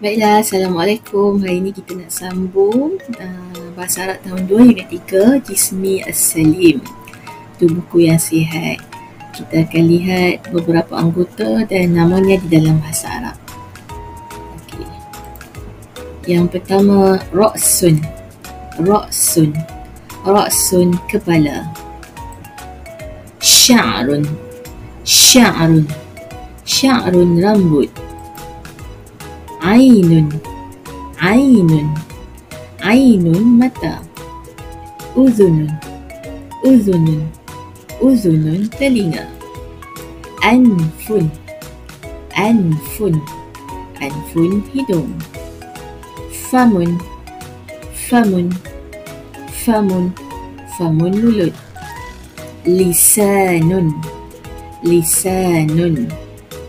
Baiklah, Assalamualaikum. Hari ini kita nak sambung Bahasa Arab tahun 2 Unit 3 Jismi As-Salim. Itu buku yang sihat. Kita akan lihat beberapa anggota dan namanya di dalam bahasa Arab. Okay. Yang pertama, Ra'sun. Ra'sun. Ra'sun, kepala. Sya'run. Sya'run. Sya'run, rambut. Ainun. Ainun. Ainun, mata. Uzunun. Uzunun. Uzunun, telinga. Anfun. Anfun. Anfun, hidung. Famun. Famun. Famun. Famun, mulut. Lisanun. Lisanun.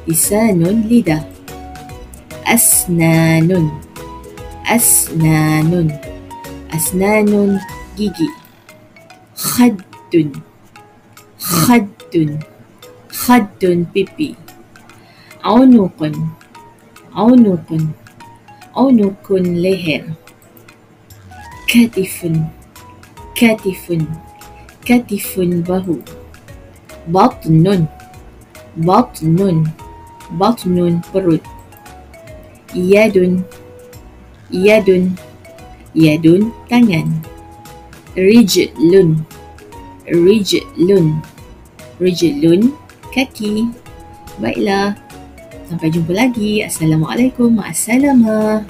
Lisanun, lidah. Asnanun. Asnanun. Asnanun, gigi. Khaddun. Khaddun. Khaddun, pipi. Unuqun. Unuqun. Unuqun, leher. Katifun. Katifun. Katifun, bahu. Batnun. Batnun. Batnun, perut. Yadun. Yadun. Yadun, tangan. Rijlun. Rijlun. Rijlun, kaki. Baiklah, sampai jumpa lagi. Assalamualaikum. Ma'assalamah.